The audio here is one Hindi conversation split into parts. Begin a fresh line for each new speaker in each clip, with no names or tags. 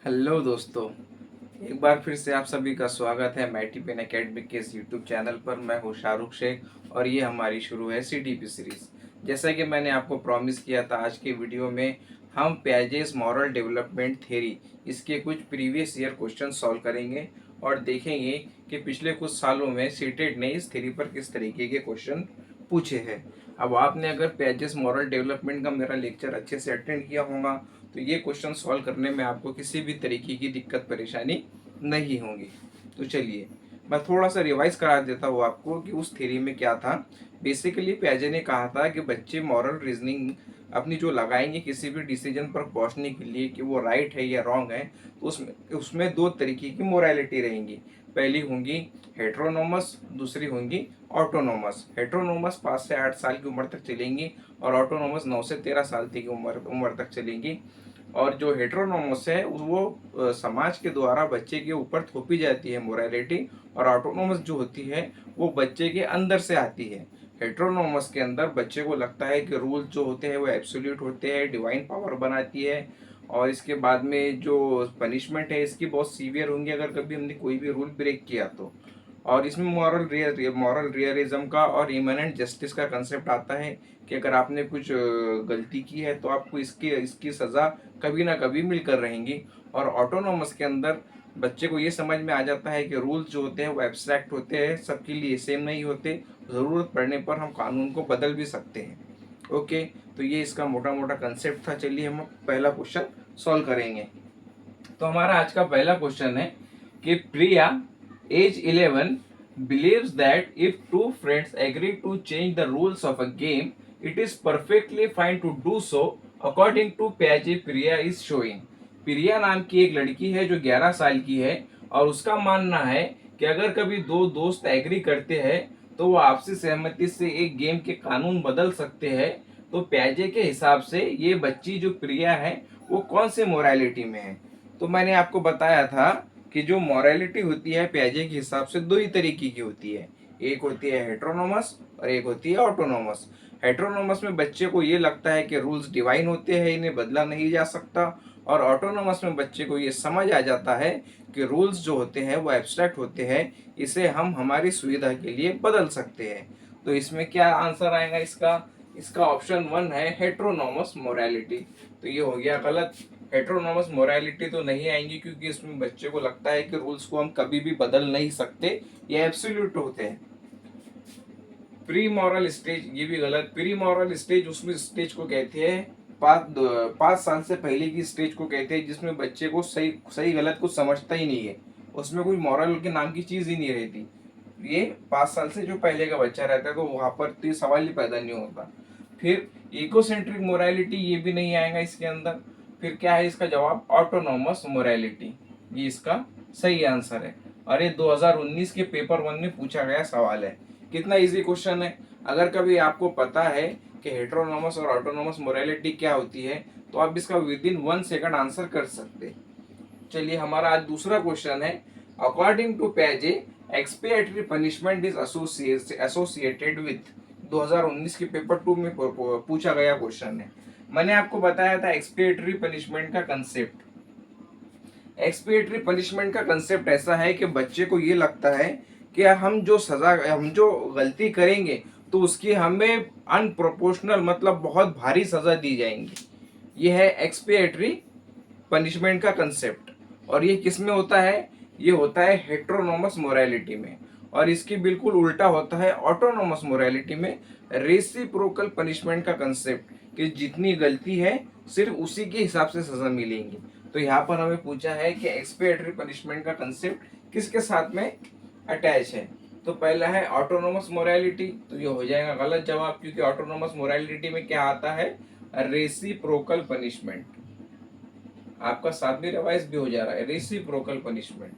हेलो दोस्तों। एक बार फिर से आप सभी का स्वागत है मैटी पेन एकेडमी के इस यूट्यूब चैनल पर। मैं हूँ शाहरुख शेख और ये हमारी शुरू है सीडीपी सीरीज। जैसा कि मैंने आपको प्रॉमिस किया था, आज के वीडियो में हम पियाजेस मॉरल डेवलपमेंट थ्योरी इसके कुछ प्रीवियस ईयर क्वेश्चन सॉल्व करेंगे और देखेंगे कि पिछले कुछ सालों में सीटेट ने इस थ्योरी पर किस तरीके के क्वेश्चन पूछे हैं। अब आपने अगर पियाजेस मॉरल डेवलपमेंट का मेरा लेक्चर अच्छे से अटेंड किया होगा तो ये क्वेश्चन सॉल्व करने में आपको किसी भी तरीके की दिक्कत परेशानी नहीं होगी। तो चलिए मैं थोड़ा सा रिवाइज करा देता हूँ आपको कि उस थ्योरी में क्या था। बेसिकली पियाजे ने कहा था कि बच्चे मॉरल रीजनिंग अपनी जो लगाएंगे किसी भी डिसीजन पर पहुंचने के लिए कि वो राइट है या रॉन्ग है, तो उसमें उसमें दो तरीके की मोरालिटी रहेंगी। पहली होंगी हेट्रोनोमस, दूसरी होंगी ऑटोनोमस। हेट्रोनोमस 5 से 8 साल की उम्र तक चलेंगी और ऑटोनोमस 9 से 13 साल की उम्र तक चलेंगी। और जो हेट्रोनोमस है वो समाज के द्वारा बच्चे के ऊपर थोपी जाती है मोरालिटी, और ऑटोनोमस जो होती है वो बच्चे के अंदर से आती है। हेट्रोनोमस के अंदर बच्चे को लगता है कि रूल जो होते हैं वो एब्सोल्यूट होते हैं, डिवाइन पावर बनाती है, और इसके बाद में जो पनिशमेंट है इसकी बहुत सीवियर होंगी अगर कभी हमने कोई भी रूल ब्रेक किया तो। और इसमें मॉरल रियलिज्म का और इमनेंट जस्टिस का कंसेप्ट आता है कि अगर आपने कुछ गलती की है तो आपको इसकी इसकी सज़ा कभी ना कभी मिलकर रहेंगी। और ऑटोनोमस के अंदर बच्चे को ये समझ में आ जाता है कि रूल्स जो होते हैं वो एब्स्ट्रैक्ट होते हैं, सबके लिए सेम नहीं होते, ज़रूरत पड़ने पर हम कानून को बदल भी सकते हैं। ओके, तो ये इसका मोटा मोटा कंसेप्ट था। चलिए हम पहला क्वेश्चन सॉल्व करेंगे। तो हमारा आज का पहला क्वेश्चन है कि प्रिया as 11 believes that if two friends agree to change the rules of a game, it is perfectly fine to do so according to Piaget Priya is showing। प्रिया नाम की एक लड़की है जो 11 साल की है और उसका मानना है कि अगर कभी दो दोस्त एग्री करते हैं तो वो आपसी सहमति से एक गेम के कानून बदल सकते हैं। तो प्याजे के हिसाब से ये बच्ची जो प्रिया है वो कौन से मोरालिटी में है। तो मैंने आपको बताया था कि जो मॉरलिटी होती है पियाजे के हिसाब से दो ही तरीके की होती है। एक होती है हेट्रोनोमस और एक होती है ऑटोनोमस। हेट्रोनोमस में बच्चे को ये लगता है कि रूल्स डिवाइन होते हैं, इन्हें बदला नहीं जा सकता। और ऑटोनोमस में बच्चे को ये समझ आ जाता है कि रूल्स जो होते हैं वो एब्स्ट्रैक्ट होते हैं, इसे हम हमारी सुविधा के लिए बदल सकते हैं। तो इसमें क्या आंसर आएगा इसका? इसका ऑप्शन 1 है हेट्रोनोमस मोरालिटी। तो ये हो गया गलत। हेट्रोनोमस मोरालिटी तो नहीं आएंगी क्योंकि इसमें बच्चे को लगता है कि रूल्स को हम कभी भी बदल नहीं सकते, ये एब्सोल्यूट होते हैं। प्री मॉरल स्टेज, ये भी गलत। प्री मॉरल स्टेज उसमें स्टेज को कहते हैं 5 साल से पहले की स्टेज को कहते हैं जिसमें बच्चे को सही सही गलत कुछ समझता ही नहीं है, उसमें कोई मॉरल के नाम की चीज ही नहीं रहती। ये 5 साल से जो पहले का बच्चा रहता है तो वहां पर तो ये सवाल ही पैदा नहीं होता। फिर इकोसेंट्रिक मोरालिटी, ये भी नहीं आएगा इसके अंदर। फिर क्या है इसका जवाब? ऑटोनोमस मोरालिटी, ये इसका सही आंसर है। और ये 2019 के पेपर 1 में पूछा गया सवाल है। कितना इजी क्वेश्चन है। अगर कभी आपको पता है कि हेट्रोनोमस और ऑटोनोमस मोरालिटी क्या होती है तो आप इसका विद इन 1 सेकंड आंसर कर सकते। चलिए हमारा आज दूसरा क्वेश्चन है। अकॉर्डिंग टू पैजे expiatory punishment is associated with, 2019 के पेपर 2 में पूछा गया क्वेश्चन है। मैंने आपको बताया था एक्सपिएटरी पनिशमेंट का कंसेप्ट। एक्सपिएटरी पनिशमेंट का कंसेप्ट ऐसा है कि बच्चे को ये लगता है कि हम जो गलती करेंगे तो उसकी हमें अनप्रोपोर्शनल मतलब बहुत भारी सजा दी जाएंगी। ये है एक्सपिएटरी पनिशमेंट का कंसेप्ट। और ये किस में होता है? ये होता है हेट्रोनोमस मोरालिटी में। और इसकी बिल्कुल उल्टा होता है ऑटोनोमस मोरालिटी में, रेसिप्रोकल पनिशमेंट का कंसेप्ट, कि जितनी गलती है सिर्फ उसी के हिसाब से सजा मिलेंगी। तो यहाँ पर हमें पूछा है कि एक्सपिएटरी पनिशमेंट का कंसेप्ट किसके साथ में अटैच है। तो पहला है ऑटोनोमस मोरालिटी, तो ये हो जाएगा गलत जवाब क्योंकि ऑटोनोमस मोरालिटी में क्या आता है? Reciprocal punishment. आपका साथ में रिवाइज भी हो जा रहा है, रेसिप्रोकल पनिशमेंट।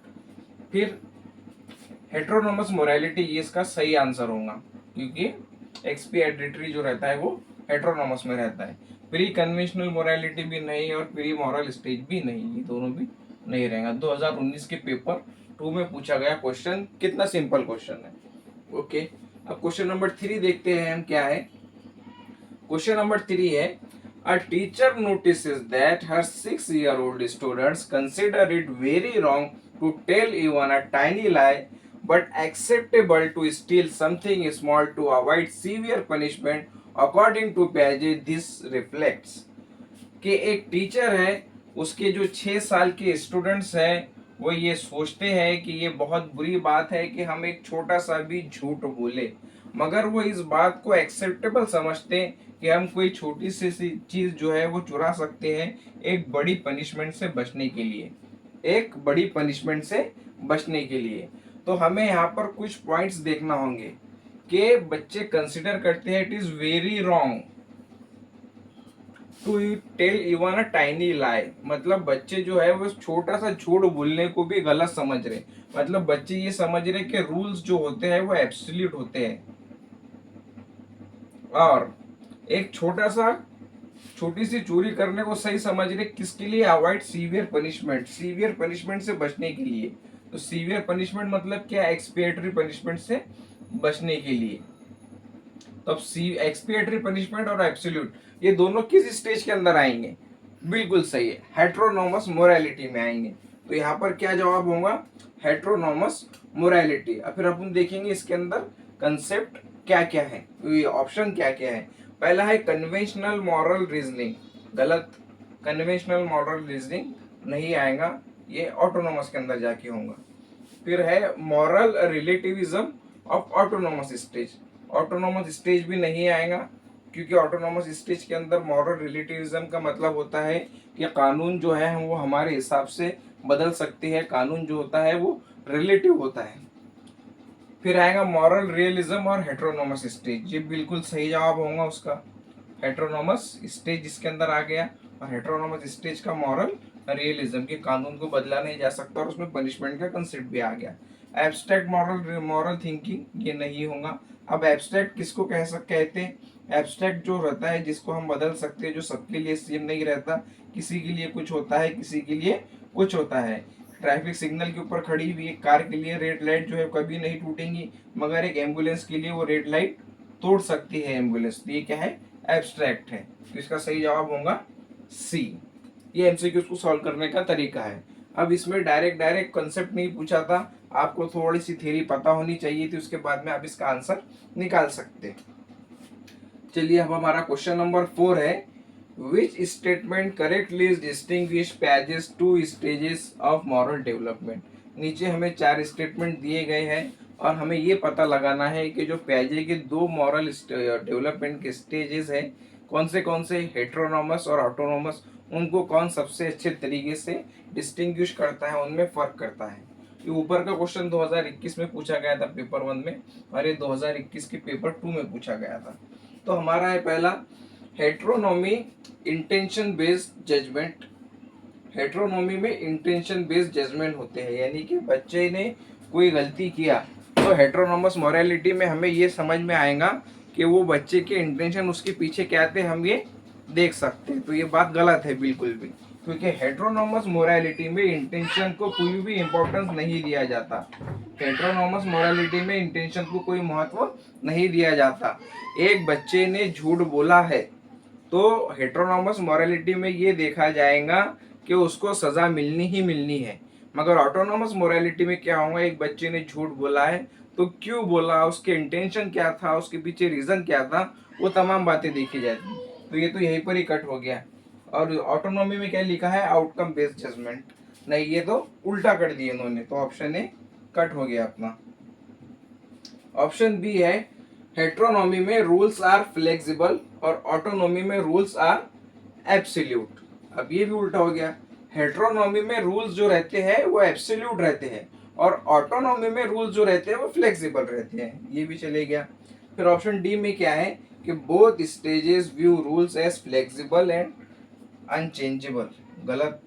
फिर हेट्रोनोमस मोरालिटी, ये इसका सही आंसर होगा क्योंकि एक्सपिएटरी जो रहता है वो हेट्रोनोमस में रहता है। प्री कन्वेंशनल मोरालिटी भी नहीं और प्री मॉरल स्टेज भी नहीं, ये दोनों भी नहीं रहेगा। 2019 के पेपर 2 में पूछा गया क्वेश्चन, कितना सिंपल क्वेश्चन है। ओके, अब क्वेश्चन नंबर 3 देखते हैं हम क्या है। क्वेश्चन नंबर 3 है A teacher notices that her 6-year-old students consider it very wrong to tell even a tiny lie, but acceptable to steal something small to avoid severe punishment. According to Piaget, this reflects कि एक टीचर है, उसके जो 6 साल के स्टूडेंट्स हैं वो ये सोचते हैं कि ये बहुत बुरी बात है कि हम एक छोटा सा भी झूठ बोले, मगर वो इस बात को एक्सेप्टेबल समझते हैं कि हम कोई छोटी सी चीज जो है वो चुरा सकते हैं एक बड़ी पनिशमेंट से बचने के लिए, एक बड़ी पनिशमेंट से बचने के लिए। तो हमें यहाँ पर कुछ पॉइंट्स देखना होंगे कि बच्चे कंसिडर करते हैं it is very wrong to tell even a tiny lie, मतलब बच्चे जो है वो छोटा सा झूठ बोलने को भी गलत समझ रहे, मतलब बच्चे ये समझ रहे कि रूल्स जो होते हैं वो एब्सोल्यूट होते हैं, और एक छोटी सी चोरी करने को सही समझ रहे किसके लिए, avoid severe punishment, severe punishment से बचने के लिए। तो सीवियर पनिशमेंट मतलब क्या, एक्सपिएटरी पनिशमेंट से बचने के लिए। तो अब एक्सपिएटरी पनिशमेंट और एब्सोल्यूट ये दोनों किस स्टेज के अंदर आएंगे, बिल्कुल सही है, हेट्रोनॉमस मोरालिटी में आएंगे। तो यहाँ पर क्या जवाब होगा, हेट्रोनॉमस मोरालिटी। अब फिर अपन देखेंगे इसके अंदर कंसेप्ट क्या क्या है, तो ये ऑप्शन क्या क्या है। पहला है कन्वेंशनल मॉरल रीजनिंग, गलत, कन्वेंशनल मॉरल रीजनिंग नहीं आएगा, ये ऑटोनॉमस के अंदर जाके होगा। फिर है moral relativism of autonomous stage, autonomous stage भी नहीं आएगा, क्योंकि ऑटोनॉमस स्टेज के अंदर मॉरल रिलेटिविज्म का मतलब होता है कि कानून जो है वो हमारे हिसाब से बदल सकते हैं, कानून जो होता है वो रिलेटिव होता है। फिर आएगा मॉरल रियलिज्म और हेट्रोनॉमस स्टेज, ये बिल्कुल सही जवाब होगा उसका, हेट्रोनॉमस स्टेज इसके अंदर आ गया, और हेट्रोनॉमस स्टेज का मॉरल रियलिज्म के कानून को बदला नहीं जा सकता और उसमें पनिशमेंट का कंसेप्ट भी आ गया। एब्स्ट्रैक्ट मॉरल मॉरल थिंकिंग ये नहीं होगा। अब एब्स्ट्रैक्ट किसको कहते हैं, एब्स्ट्रैक्ट जो रहता है जिसको हम बदल सकते हैं, जो सबके लिए सेम नहीं रहता, किसी के लिए कुछ होता है किसी के लिए कुछ होता है। ट्रैफिक सिग्नल के ऊपर खड़ी हुई एक कार के लिए रेड लाइट जो है कभी नहीं टूटेंगी, मगर एक एम्बुलेंस के लिए वो रेड लाइट तोड़ सकती है एम्बुलेंस। तो ये क्या है, एब्स्ट्रैक्ट है। तो इसका सही जवाब होगा सी। ये एमसीक्यू को सॉल्व करने का तरीका है। अब इसमें डायरेक्ट कंसेप्ट नहीं पूछा था, आपको थोड़ी सी थ्योरी पता होनी चाहिए थी, उसके बाद में आप इसका आंसर निकाल सकते। चलिए अब हमारा क्वेश्चन नंबर 4 है, which statement correctly distinguish Piaget's two stages of moral development. नीचे हमें 4 स्टेटमेंट दिए गए हैं और हमें ये पता लगाना है कि जो Piaget के 2 मॉरल डेवलपमेंट के स्टेजेस हैं कौन से हेट्रोनॉमस और ऑटोनॉमस, उनको कौन सबसे अच्छे तरीके से डिस्टिंग्विश करता है, उनमें फर्क करता है। ये ऊपर का क्वेश्चन 2021 में पूछा गया था पेपर 1 में, और ये 2021 के पेपर 2 में पूछा गया था। तो हमारा है पहला हेट्रोनॉमी इंटेंशन बेस्ड जजमेंट। हेट्रोनॉमी में इंटेंशन बेस्ड जजमेंट होते हैं, यानी कि बच्चे ने कोई गलती किया तो हेट्रोनॉमस मोरालिटी में हमें ये समझ में आएगा कि वो बच्चे के इंटेंशन उसके पीछे क्या थे, हम ये देख सकते हैं। तो ये बात गलत है बिल्कुल भी, क्योंकि हेट्रोनॉमस मोरालिटी में इंटेंशन को कोई भी इंपॉर्टेंस नहीं दिया जाता। हेट्रोनॉमस मोरालिटी में इंटेंशन को कोई महत्व नहीं दिया जाता। एक बच्चे ने झूठ बोला है तो हेट्रोनॉमस मोरालिटी में ये देखा जाएगा कि उसको सजा मिलनी ही मिलनी है, मगर ऑटोनॉमस मोरालिटी में क्या होगा, एक बच्चे ने झूठ बोला है तो क्यों बोला, उसके इंटेंशन क्या था, उसके पीछे रीजन क्या था, वो तमाम बातें देखी जाती। तो ये तो यहीं पर ही कट हो गया। और ऑटोनॉमी में क्या लिखा है, आउटकम बेस्ड जजमेंट, नहीं ये तो उल्टा कर दिए इन्होंने, तो ऑप्शन ए कट हो गया अपना। ऑप्शन बी है हेट्रोनॉमी में रूल्स आर फ्लेक्सिबल और ऑटोनॉमी में रूल्स आर एब्सोल्यूट। अब ये भी उल्टा हो गया, हेट्रोनॉमी में रूल्स जो रहते हैं वो एब्सोल्यूट रहते हैं और ऑटोनॉमी में रूल्स जो रहते हैं वो फ्लेक्सिबल रहते हैं, ये भी चले गया। फिर ऑप्शन डी में क्या है कि both stages view rules as flexible and unchangeable, गलत।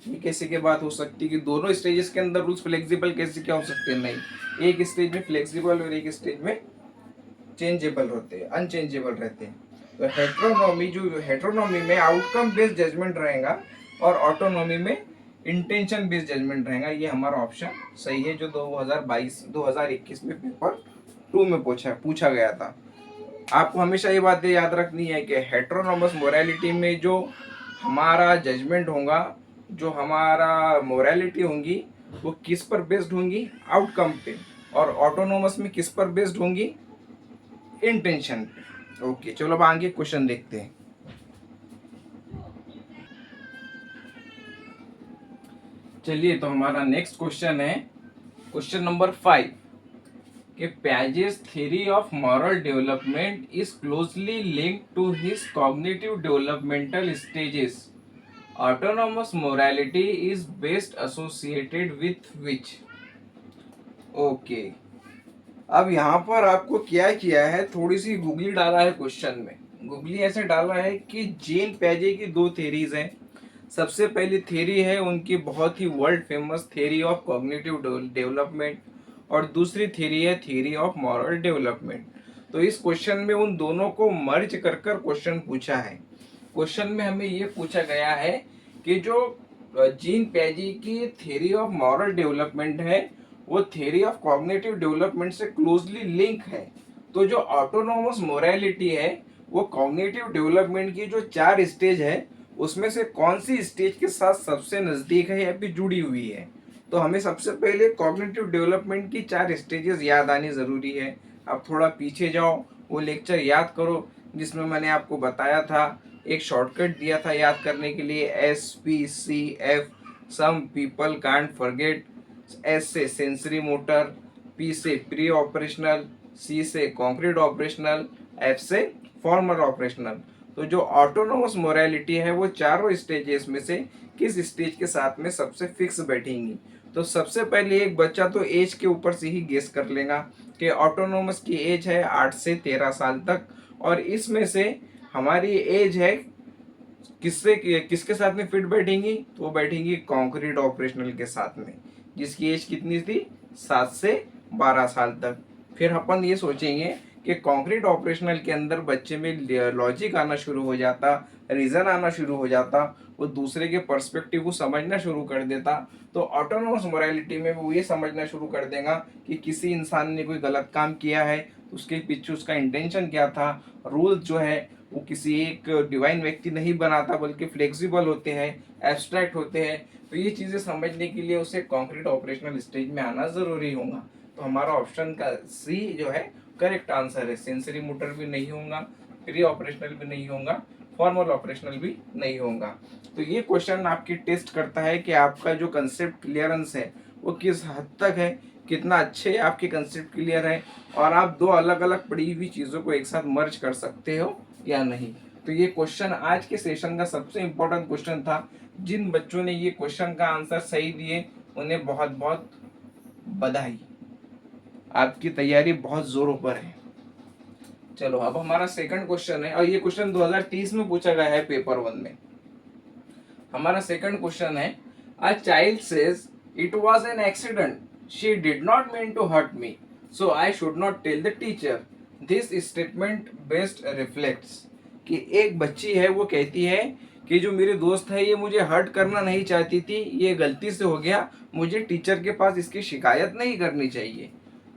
ये कैसे की बात हो सकती है कि दोनों स्टेजेस के अंदर रूल्स फ्लेक्सिबल कैसे क्या हो सकते हैं, नहीं, एक स्टेज में फ्लेक्सिबल और एक स्टेज में चेंजेबल होते हैं, अनचेंजेबल रहते हैं। तो हेट्रोनॉमी में आउटकम बेस्ड जजमेंट रहेगा और ऑटोनॉमी में इंटेंशन बेस्ड जजमेंट रहेगा। ये हमारा ऑप्शन सही है जो 2021 में पेपर 2 में पूछा गया था। आपको हमेशा ये बात याद रखनी है कि हेटेरोनॉमस मोरालिटी में जो हमारा जजमेंट होगा, जो हमारा मोरालिटी होंगी, वो किस पर बेस्ड होंगी? आउटकम पे। और ऑटोनोमस में किस पर बेस्ड होंगी? इंटेंशन पे। ओके, चलो अब आगे क्वेश्चन देखते हैं। चलिए, तो हमारा नेक्स्ट क्वेश्चन है क्वेश्चन नंबर 5 कि Piaget's theory of moral development is closely linked to his cognitive developmental stages. Autonomous morality is best associated with which? Okay, अब यहाँ पर आपको क्या किया है, थोड़ी सी गूगली डाला है क्वेश्चन में। गूगली ऐसे डाला है कि जीन पैजे की दो थेरीज हैं। सबसे पहली थेरी है उनकी बहुत ही world famous theory of cognitive development, और दूसरी थेरी है थेरी ऑफ मॉरल डेवलपमेंट। तो इस क्वेश्चन में उन दोनों को मर्ज कर कर क्वेश्चन पूछा है। क्वेश्चन में हमें ये पूछा गया है कि जो जीन पैजी की थेरी ऑफ मॉरल डेवलपमेंट है वो थेरी ऑफ कॉग्निटिव डेवलपमेंट से क्लोजली लिंक है। तो जो ऑटोनोमस मोरालिटी है वो कॉग्निटिव डेवलपमेंट की जो 4 स्टेज है उसमें से कौन सी स्टेज के साथ सबसे नजदीक है या फिर जुड़ी हुई है? तो हमें सबसे पहले कॉग्निटिव डेवलपमेंट की 4 स्टेजेस याद आनी जरूरी है। आप थोड़ा पीछे जाओ, वो लेक्चर याद करो जिसमें मैंने आपको बताया था, एक शॉर्टकट दिया था याद करने के लिए, SPCF। Some people can't forget. S से सेंसरी मोटर, P से प्री ऑपरेशनल, C से कॉन्क्रीट ऑपरेशनल, F से फॉर्मल ऑपरेशनल। तो जो ऑटोनोमस मोरालिटी है वो चारों स्टेजेस में से किस स्टेज के साथ में सबसे फिक्स बैठेंगी? तो सबसे पहले एक बच्चा तो एज के ऊपर से ही गेस कर लेगा कि ऑटोनोमस की एज है 8 से 13 साल तक, और इसमें से हमारी एज है किसके साथ में फिट बैठेंगी? तो वो बैठेंगी कॉन्क्रीट ऑपरेशनल के साथ में, जिसकी एज कितनी थी? 7 से 12 साल तक। फिर अपन ये सोचेंगे कि कॉन्क्रीट ऑपरेशनल के अंदर बच्चे में लॉजिक आना शुरू हो जाता, रीजन आना शुरू हो जाता, वो दूसरे के पर्सपेक्टिव को समझना शुरू कर देता। तो ऑटोनोमस मोरालिटी में वो ये समझना शुरू कर देगा कि किसी इंसान ने कोई गलत काम किया है, उसके पीछे उसका इंटेंशन क्या था। रूल्स जो है वो किसी एक डिवाइन व्यक्ति नहीं बनाता, बल्कि फ्लेक्सिबल होते हैं, एब्स्ट्रैक्ट होते हैं। तो ये चीजें समझने के लिए उसे कॉन्क्रीट ऑपरेशनल स्टेज में आना जरूरी होगा। तो हमारा ऑप्शन का सी जो है करेक्ट आंसर है। सेंसरी मोटर भी नहीं होगा, प्री ऑपरेशनल भी नहीं होगा, फॉर्मल ऑपरेशनल भी नहीं होगा। तो ये क्वेश्चन आपकी टेस्ट करता है कि आपका जो कंसेप्ट क्लियरेंस है वो किस हद तक है, कितना अच्छे आपके कंसेप्ट क्लियर है, और आप दो अलग अलग पढ़ी हुई चीज़ों को एक साथ मर्ज कर सकते हो या नहीं। तो ये क्वेश्चन आज के सेशन का सबसे इम्पोर्टेंट क्वेश्चन था। जिन बच्चों ने ये क्वेश्चन का आंसर सही दिए उन्हें बहुत बहुत बधाई, आपकी तैयारी बहुत जोरों पर है। चलो, अब हमारा सेकंड क्वेश्चन है, और ये क्वेश्चन 2030 में पूछा गया है पेपर 1 में। हमारा सेकंड क्वेश्चन है, a child says it was an accident, she did not mean to hurt me, so I should not tell the teacher, this statement best reflects. कि एक बच्ची है वो कहती है कि जो मेरे दोस्त है ये मुझे हर्ट करना नहीं चाहती थी, ये गलती से हो गया, मुझे टीचर के पास इसकी शिकायत नहीं करनी चाहिए।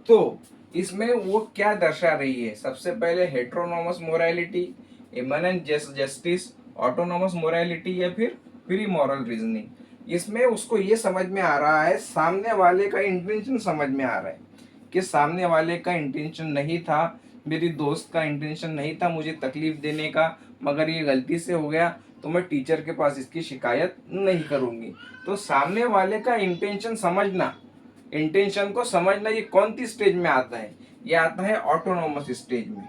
तो इसमें वो क्या दर्शा रही है? सबसे पहले heteronomous morality, immanent justice, autonomous morality, या फिर फ्री मॉरल रीजनिंग। इसमें उसको ये समझ में आ रहा है, सामने वाले का इंटेंशन समझ में आ रहा है कि सामने वाले का इंटेंशन नहीं था, मेरी दोस्त का इंटेंशन नहीं था मुझे तकलीफ देने का, मगर ये गलती से हो गया, तो मैं टीचर के पास इसकी शिकायत नहीं करूंगी। तो सामने वाले का इंटेंशन समझना, इंटेंशन को समझना, ये कौन सी स्टेज में आता है? ये आता है ऑटोनोमस स्टेज में।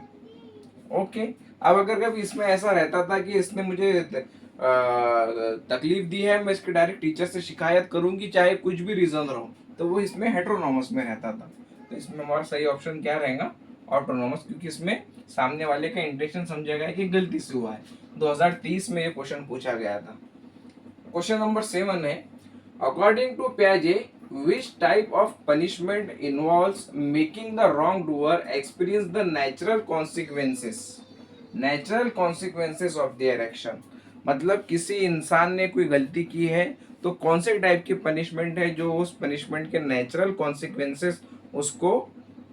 ओके, अब अगर कभी इसमें ऐसा रहता था कि इसने मुझे तकलीफ दी है, मैं इसके डायरेक्ट टीचर से शिकायत करूंगी चाहे कुछ भी रीजन रहो, तो वो इसमें हेट्रोनोमस में रहता था। तो इसमें हमारा सही ऑप्शन क्या रहेगा? ऑटोनोमस, क्योंकि इसमें सामने वाले का इंटेंशन समझा गया कि गलती से हुआ है। 2030 में ये क्वेश्चन पूछा गया था। क्वेश्चन नंबर 7 है, अकॉर्डिंग टू प्याजे which type of punishment involves making the wrongdoer experience the natural consequences of their action? मतलब किसी इंसान ने कोई गलती की है तो कौन से टाइप की पनिशमेंट है जो उस पनिशमेंट के नेचुरल कॉन्सिक्वेंसेस उसको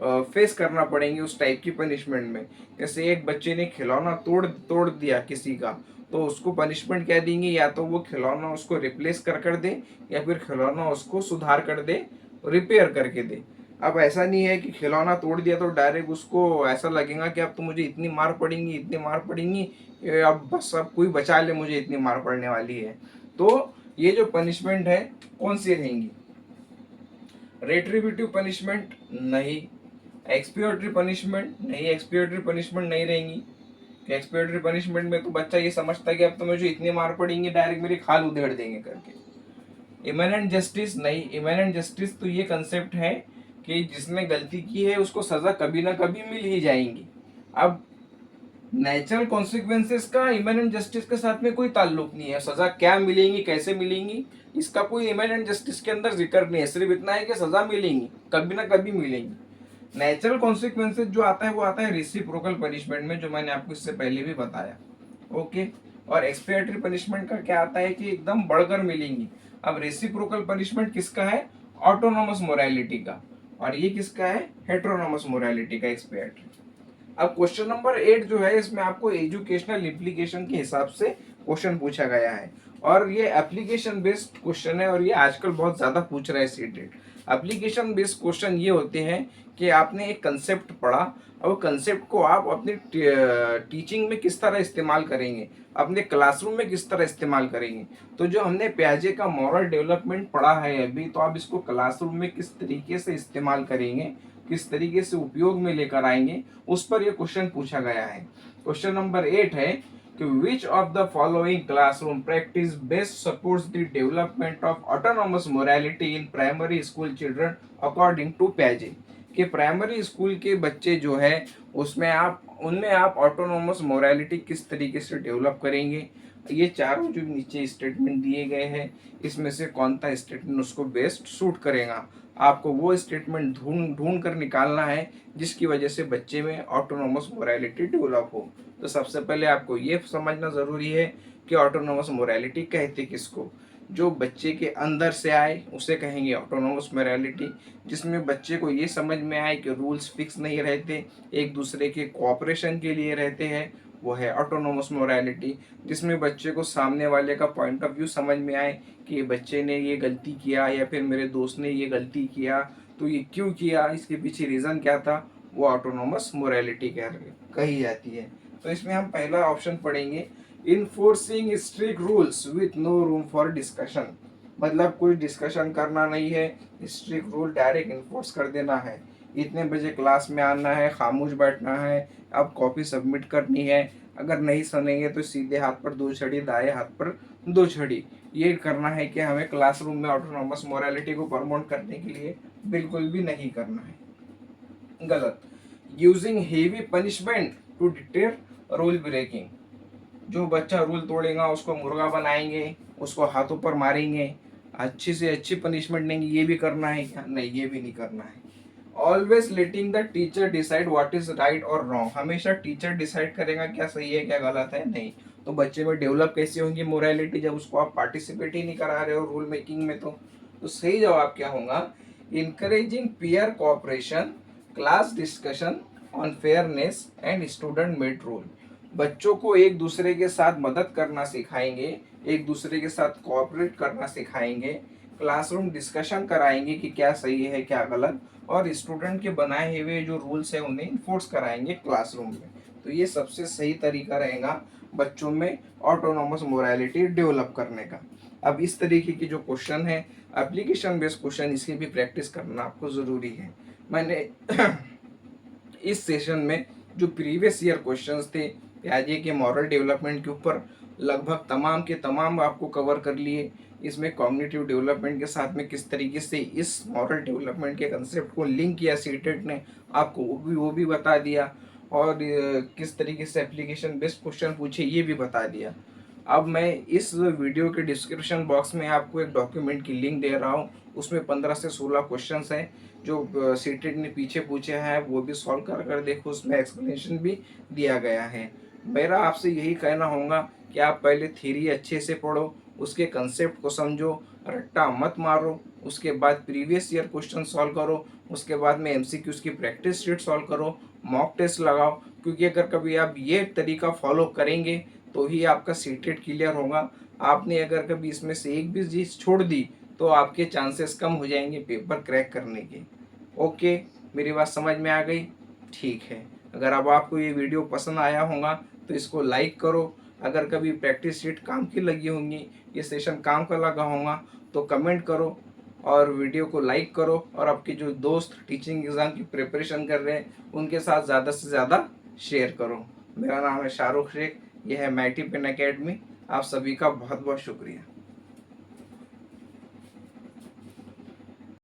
फेस करना पड़ेंगे उस टाइप की पनिशमेंट में। जैसे एक बच्चे ने खिलौना तोड़ तोड़ दिया किसी का, तो उसको पनिशमेंट क्या देंगे, या तो वो खिलौना उसको रिप्लेस कर दे, या फिर खिलौना उसको सुधार कर दे, रिपेयर करके दे। अब ऐसा नहीं है कि खिलौना तोड़ दिया तो डायरेक्ट उसको ऐसा लगेगा कि अब तो मुझे इतनी मार पड़ेंगी, इतनी मार पड़ेंगी, ये अब बस अब कोई बचा ले, मुझे इतनी मार पड़ने वाली है। तो ये जो पनिशमेंट है कौन सी रहेंगी, रेट्रीब्यूटिव पनिशमेंट नहीं, एक्सपिएटरी पनिशमेंट नहीं, एक्सपिएटरी पनिशमेंट नहीं रहेंगी। एक्सपिएटरी पनिशमेंट में तो बच्चा ये समझता है कि अब तो मुझे इतनी मार पड़ेंगे, डायरेक्ट मेरी खाल उधेड़ देंगे करके। इमिनेंट जस्टिस नहीं, इमिनेंट जस्टिस तो ये कंसेप्ट है कि जिसने गलती की है उसको सजा कभी ना कभी मिल ही जाएंगी। अब नेचुरल कॉन्सिक्वेंसेस का इमिनेंट जस्टिस के साथ में कोई ताल्लुक नहीं है, सजा क्या मिलेंगी, कैसे मिलेंगी, इसका कोई इमिनेंट जस्टिस के अंदर जिक्र नहीं है, सिर्फ इतना है कि सजा मिलेंगी, कभी ना कभी मिलेंगी। नेचुरल कॉन्सिक्वेंसेस जो आता है वो आता है रेसिप्रोकल पनिशमेंट में, जो मैंने आपको इससे पहले भी बताया। ओके। और एक्सपिएटरी पनिशमेंट का क्या आता है कि एकदम बढ़कर मिलेंगी। अब रेसिप्रोकल पनिशमेंट किसका है, ऑटोनोमस मोरालिटी का, और ये किसका है, हेटेरोनोमस मोरालिटी का, एक्सपिएटरी। अब क्वेश्चन नंबर 8 जो है इसमें आपको एजुकेशनल इम्प्लीकेशन के हिसाब से क्वेश्चन पूछा गया है, और ये एप्लीकेशन बेस्ड क्वेश्चन है, और ये आजकल बहुत ज्यादा पूछ रहा है सीटेट। एप्लीकेशन बेस्ड क्वेश्चन ये होते हैं कि आपने एक कंसेप्ट पढ़ा, और कंसेप्ट को आप अपनी टीचिंग में किस तरह इस्तेमाल करेंगे, अपने क्लासरूम में किस तरह इस्तेमाल करेंगे। तो जो हमने प्याजे का मॉरल डेवलपमेंट पढ़ा है अभी, तो आप इसको क्लासरूम में किस तरीके से इस्तेमाल करेंगे, किस तरीके से उपयोग में लेकर आएंगे, उस पर यह क्वेश्चन पूछा गया है। क्वेश्चन नंबर 8 है कि which of the following classroom practice best supports the development of autonomous morality in primary school children according to प्याजे। कि प्राइमरी स्कूल के बच्चे जो है उसमें आप उनमें आप ऑटोनॉमस मोरालिटी किस तरीके से डेवलप करेंगे। ये चारों जो नीचे स्टेटमेंट दिए गए हैं इसमें से कौन सा स्टेटमेंट उसको बेस्ट सूट करेगा, आपको वो स्टेटमेंट ढूंढ ढूंढ कर निकालना है जिसकी वजह से बच्चे में ऑटोनॉमस मोरालिटी डेवलप हो। तो सबसे पहले आपको ये समझना ज़रूरी है कि ऑटोनॉमस मोरालिटी कहते किसको। जो बच्चे के अंदर से आए उसे कहेंगे ऑटोनॉमस मोरालिटी, जिसमें बच्चे को ये समझ में आए कि रूल्स फिक्स नहीं रहते, एक दूसरे के कोऑपरेशन के लिए रहते हैं, वो है ऑटोनोमस मोरालिटी। जिसमें बच्चे को सामने वाले का पॉइंट ऑफ व्यू समझ में आए कि ये बच्चे ने ये गलती किया या फिर मेरे दोस्त ने ये गलती किया, तो ये क्यों किया, इसके पीछे रीज़न क्या था, वो ऑटोनोमस मोरालिटी कही जाती है। तो इसमें हम पहला ऑप्शन पढ़ेंगे, enforcing strict rules with no room for discussion. मतलब कोई डिस्कशन करना नहीं है, स्ट्रिक्ट रूल डायरेक्ट इन्फोर्स कर देना है। इतने बजे क्लास में आना है, खामोश बैठना है, अब कॉपी सबमिट करनी है, अगर नहीं सुनेंगे तो सीधे हाथ पर दो छड़ी, दाएं हाथ पर दो छड़ी। ये करना है कि हमें क्लासरूम में ऑटोनॉमस मोरालिटी को प्रमोट करने के लिए बिल्कुल भी नहीं करना है। गलत। Using heavy punishment to deter rule breaking. जो बच्चा रूल तोड़ेगा उसको मुर्गा बनाएंगे, उसको हाथों पर मारेंगे, अच्छी से अच्छी पनिशमेंट देंगे, ये भी करना है क्या, नहीं ये भी नहीं करना है। Always letting the teacher decide what is right और रॉन्ग। हमेशा टीचर डिसाइड करेगा क्या सही है क्या गलत है, नहीं। तो बच्चे में डेवलप कैसे होंगी मोरालिटी जब उसको आप पार्टिसिपेट ही नहीं करा रहे हो रूल मेकिंग में। तो सही जवाब क्या होगा, encouraging peer cooperation, class discussion on fairness and student made rule. बच्चों को एक दूसरे के साथ मदद करना सिखाएंगे, एक दूसरे के साथ कोऑपरेट करना सिखाएंगे, क्लासरूम डिस्कशन कराएंगे कि क्या सही है क्या गलत, और स्टूडेंट के बनाए हुए जो रूल्स हैं उन्हें इन्फोर्स कराएंगे क्लासरूम में। तो ये सबसे सही तरीका रहेगा बच्चों में ऑटोनॉमस मोरालिटी डेवलप करने का। अब इस तरीके की जो क्वेश्चन है एप्लीकेशन बेस्ड क्वेश्चन, इसकी भी प्रैक्टिस करना आपको ज़रूरी है। मैंने इस सेशन में जो प्रीवियस ईयर क्वेश्चंस थे प्याजे के मॉरल डेवलपमेंट के ऊपर लगभग तमाम के तमाम आपको कवर कर लिए। इसमें कॉग्निटिव डेवलपमेंट के साथ में किस तरीके से इस मॉरल डेवलपमेंट के कंसेप्ट को लिंक किया सीटेट ने, आपको वो भी बता दिया, और किस तरीके से एप्लीकेशन बेस्ड क्वेश्चन पूछे ये भी बता दिया। अब मैं इस वीडियो के डिस्क्रिप्शन बॉक्स में आपको एक डॉक्यूमेंट की लिंक दे रहा हूँ, उसमें 15 से 16 क्वेश्चंस हैं जो सीटेट ने पीछे पूछे हैं, वो भी सॉल्व कर कर देखो, उसमें एक्सप्लेनेशन भी दिया गया है। मेरा आपसे यही कहना होगा कि आप पहले थ्योरी अच्छे से पढ़ो, उसके कंसेप्ट को समझो, रट्टा मत मारो, उसके बाद प्रीवियस ईयर क्वेश्चन सॉल्व करो, उसके बाद में एमसीक्यूज की प्रैक्टिस शीट सॉल्व करो, मॉक टेस्ट लगाओ। क्योंकि अगर कभी आप ये तरीका फॉलो करेंगे तो ही आपका सीटेट क्लियर होगा। आपने अगर कभी इसमें से एक भी चीज़ छोड़ दी तो आपके चांसेस कम हो जाएंगे पेपर क्रैक करने के। ओके, मेरी बात समझ में आ गई? ठीक है। अगर अब आपको ये वीडियो पसंद आया होगा तो इसको लाइक करो। अगर कभी प्रैक्टिस शीट काम की लगी होंगी, ये सेशन काम का लगा होगा तो कमेंट करो और वीडियो को लाइक करो, और आपके जो दोस्त टीचिंग एग्ज़ाम की प्रिपरेशन कर रहे हैं उनके साथ ज़्यादा से ज़्यादा शेयर करो। मेरा नाम है शाहरुख शेख, यह है मैटी पेन अकेडमी। आप सभी का बहुत बहुत शुक्रिया।